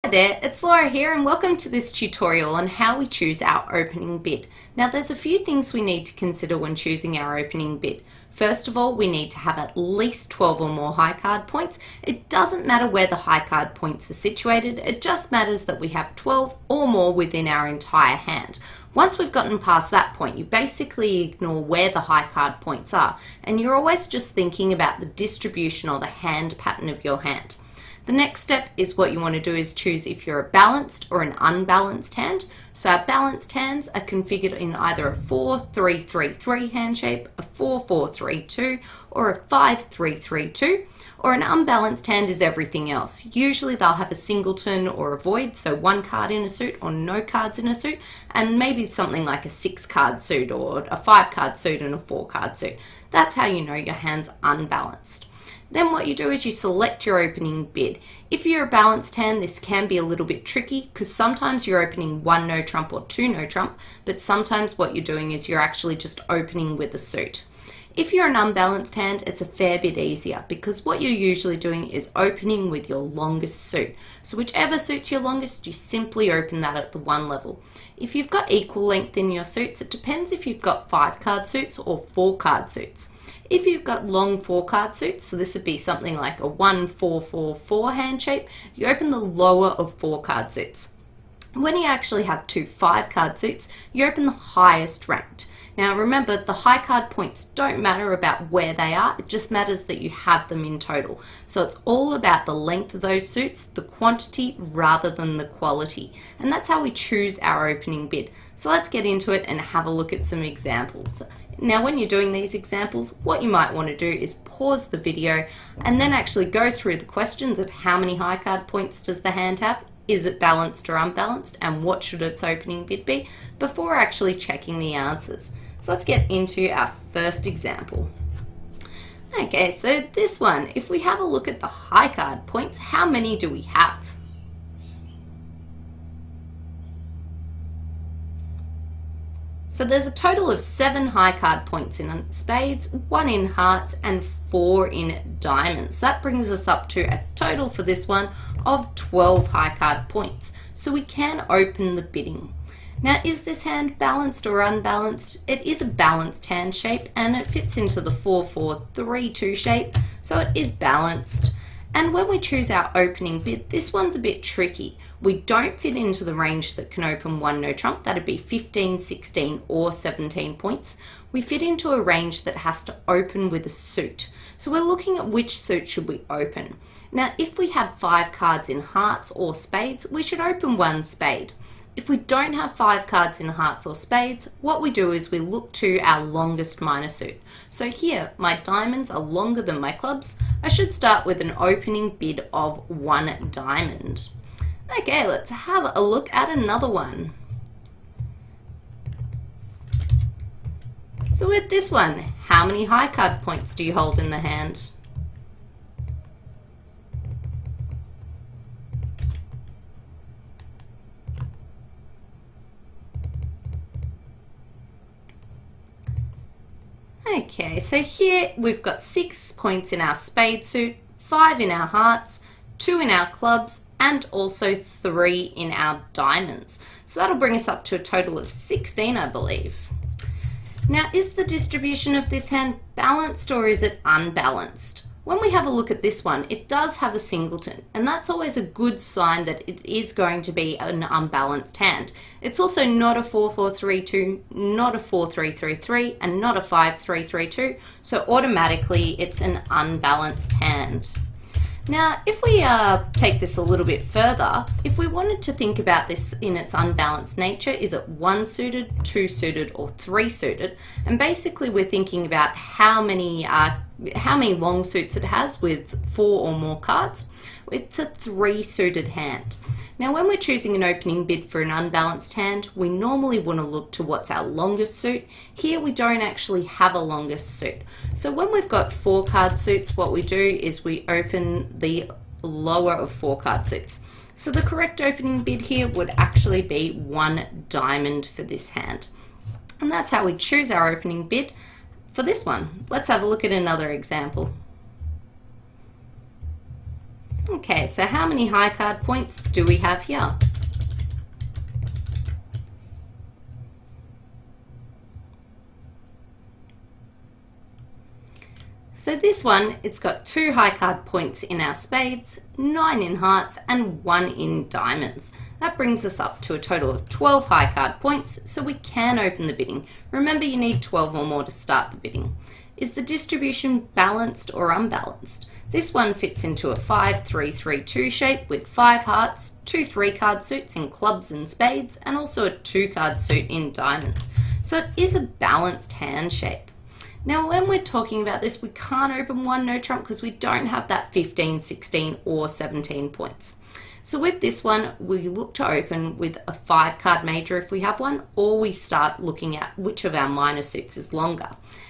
Hi there, it's Laura here and welcome to this tutorial on how we choose our opening bid. Now there's a few things we need to consider when choosing our opening bid. First of all, we need to have at least 12 or more high card points. It doesn't matter where the high card points are situated, it just matters that we have 12 or more within our entire hand. Once we've gotten past that point, you basically ignore where the high card points are and you're always just thinking about the distribution or the hand pattern of your hand. The next step is what you want to do is choose if you're a balanced or an unbalanced hand. So our balanced hands are configured in either a 4-3-3-3 hand shape, a 4-4-3-2, or a 5-3-3-2, or an unbalanced hand is everything else. Usually they'll have a singleton or a void, so one card in a suit or no cards in a suit, and maybe something like a 6-card suit or a 5-card suit and a 4-card suit. That's how you know your hand's unbalanced. Then what you do is you select your opening bid. If you're a balanced hand, this can be a little bit tricky because sometimes you're opening 1 no trump or 2 no trump, but sometimes what you're doing is you're actually just opening with a suit. If you're an unbalanced hand, it's a fair bit easier because what you're usually doing is opening with your longest suit. So whichever suit's your longest, you simply open that at the 1 level. If you've got equal length in your suits, it depends if you've got 5-card suits or 4-card suits. If you've got long 4-card suits, so this would be something like a 1-4-4-4 hand shape, you open the lower of 4-card suits. When you actually have 2 5-card suits, you open the highest ranked. Now remember, the high card points don't matter about where they are, it just matters that you have them in total. So it's all about the length of those suits, the quantity rather than the quality. And that's how we choose our opening bid. So let's get into it and have a look at some examples. Now when you're doing these examples, what you might want to do is pause the video and then actually go through the questions of how many high card points does the hand have, is it balanced or unbalanced, and what should its opening bid be before actually checking the answers. So let's get into our first example. Okay, so this one, if we have a look at the high card points, how many do we have? So there's a total of 7 high card points in spades, 1 in hearts, and 4 in diamonds. That brings us up to a total for this one of 12 high card points. So we can open the bidding. Now, is this hand balanced or unbalanced? It is a balanced hand shape and it fits into the 4-4-3-2 shape, so it is balanced. And when we choose our opening bid, this one's a bit tricky. We don't fit into the range that can open 1 no trump, that'd be 15, 16 or 17 points. We fit into a range that has to open with a suit. So we're looking at which suit should we open. Now if we had 5 cards in hearts or spades, we should open 1 spade. If we don't have 5 cards in hearts or spades, what we do is we look to our longest minor suit. So here, my diamonds are longer than my clubs. I should start with an opening bid of 1 diamond. Okay, let's have a look at another one. So with this one, how many high card points do you hold in the hand? Okay, so here we've got 6 points in our spade suit, 5 in our hearts, 2 in our clubs, and also 3 in our diamonds. So that'll bring us up to a total of 16, I believe. Now, is the distribution of this hand balanced or is it unbalanced? When we have a look at this one, it does have a singleton, and that's always a good sign that it is going to be an unbalanced hand. It's also not a 4-4-3-2, not a 4-3-3-3, and not a 5-3-3-2, so automatically it's an unbalanced hand. Now, if we take this a little bit further, if we wanted to think about this in its unbalanced nature, is it 1 suited, 2 suited, or 3 suited? And basically we're thinking about how many long suits it has with 4 or more cards. It's a 3 suited hand. Now when we're choosing an opening bid for an unbalanced hand, we normally want to look to what's our longest suit. Here we don't actually have a longest suit. So when we've got 4 card suits, what we do is we open the lower of 4 card suits. So the correct opening bid here would actually be 1 diamond for this hand. And that's how we choose our opening bid for this one. Let's have a look at another example. Okay, so how many high card points do we have here? So this one, it's got 2 high card points in our spades, 9 in hearts, and 1 in diamonds. That brings us up to a total of 12 high card points, so we can open the bidding. Remember, you need 12 or more to start the bidding. Is the distribution balanced or unbalanced? This one fits into a 5-3-3-2 shape with 5 hearts, 2 3-card suits in clubs and spades, and also a 2-card suit in diamonds. So it is a balanced hand shape. Now, when we're talking about this, we can't open one no trump because we don't have that 15, 16, or 17 points. So with this one, we look to open with a 5-card major if we have one, or we start looking at which of our minor suits is longer.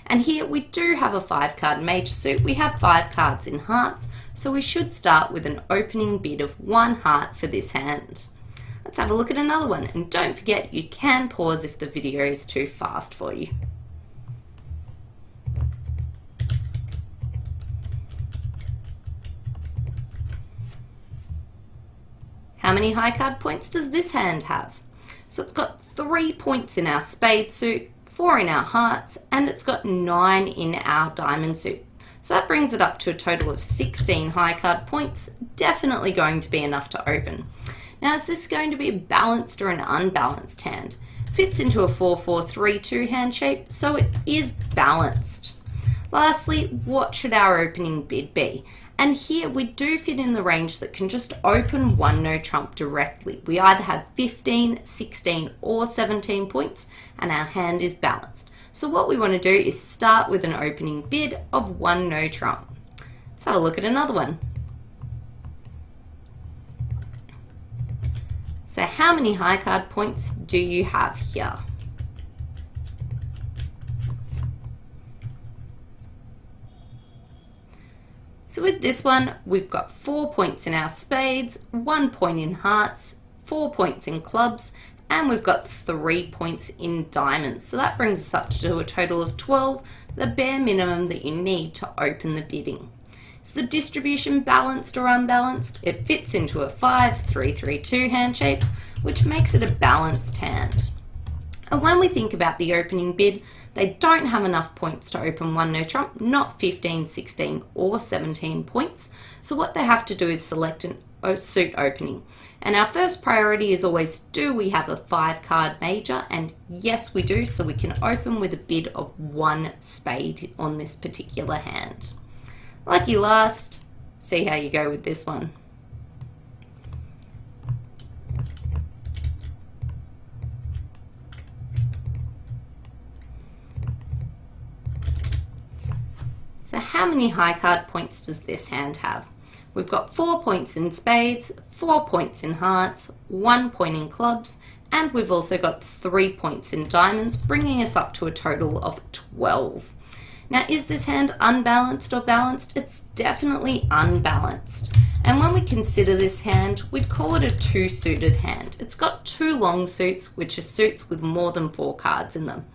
And here we do have a 5-card major suit. We have 5 cards in hearts, so we should start with an opening bid of 1 heart for this hand. Let's have a look at another one, and don't forget you can pause if the video is too fast for you. How many high card points does this hand have? So it's got 3 points in our spade suit, 4 in our hearts, and it's got 9 in our diamond suit. So that brings it up to a total of 16 high card points, definitely going to be enough to open. Now, is this going to be a balanced or an unbalanced hand? Fits into a 4-4-3-2 hand shape, so it is balanced. Lastly, what should our opening bid be? And here we do fit in the range that can just open one no trump directly. We either have 15, 16, or 17 points, and our hand is balanced. So what we want to do is start with an opening bid of 1 no trump. Let's have a look at another one. So how many high card points do you have here? So with this one, we've got 4 points in our spades, 1 point in hearts, 4 points in clubs, and we've got 3 points in diamonds. So that brings us up to a total of 12, the bare minimum that you need to open the bidding. Is the distribution balanced or unbalanced? It fits into a 5-3-3-2 hand shape, which makes it a balanced hand. And when we think about the opening bid, they don't have enough points to open one no trump, not 15, 16, or 17 points. So what they have to do is select a suit opening. And our first priority is always, do we have a 5-card major? And yes, we do, so we can open with a bid of 1 spade on this particular hand. Lucky last, see how you go with this one. So how many high card points does this hand have? We've got 4 points in spades, 4 points in hearts, 1 point in clubs, and we've also got 3 points in diamonds, bringing us up to a total of 12. Now, is this hand unbalanced or balanced? It's definitely unbalanced. And when we consider this hand, we'd call it a 2-suited hand. It's got 2 long suits, which are suits with more than 4 cards in them.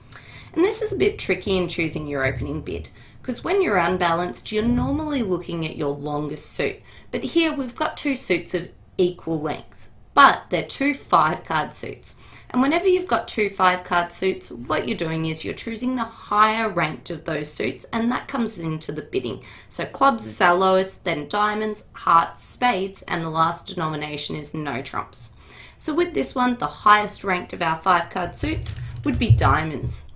And this is a bit tricky in choosing your opening bid, because when you're unbalanced, you're normally looking at your longest suit. But here we've got 2 suits of equal length, but they're 2 5-card suits. And whenever you've got 2 5-card suits, what you're doing is you're choosing the higher ranked of those suits, and that comes into the bidding. So clubs is our lowest, then diamonds, hearts, spades, and the last denomination is no trumps. So with this one, the highest ranked of our 5-card suits would be diamonds.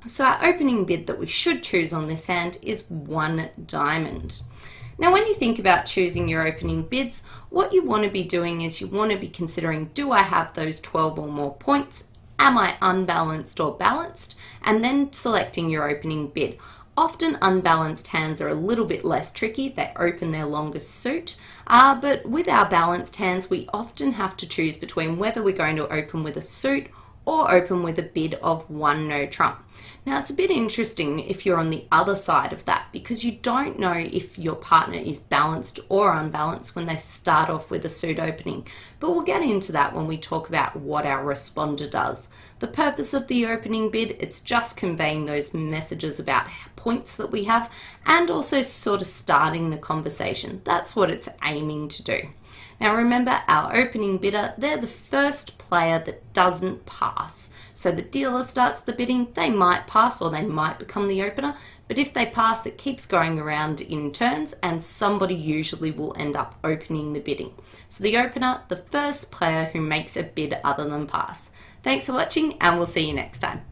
So our opening bid that we should choose on this hand is 1 diamond. Now, when you think about choosing your opening bids, what you want to be doing is you want to be considering, do I have those 12 or more points? Am I unbalanced or balanced? And then selecting your opening bid. Often unbalanced hands are a little bit less tricky. They open their longest suit. But with our balanced hands, we often have to choose between whether we're going to open with a suit or open with a bid of 1 no trump. Now it's a bit interesting if you're on the other side of that, because you don't know if your partner is balanced or unbalanced when they start off with a suit opening. But we'll get into that when we talk about what our responder does. The purpose of the opening bid, it's just conveying those messages about points that we have and also sort of starting the conversation. That's what it's aiming to do. Now remember, our opening bidder, they're the first player that doesn't pass. So the dealer starts the bidding, they might pass or they might become the opener, but if they pass, it keeps going around in turns and somebody usually will end up opening the bidding. So the opener, the first player who makes a bid other than pass. Thanks for watching and we'll see you next time.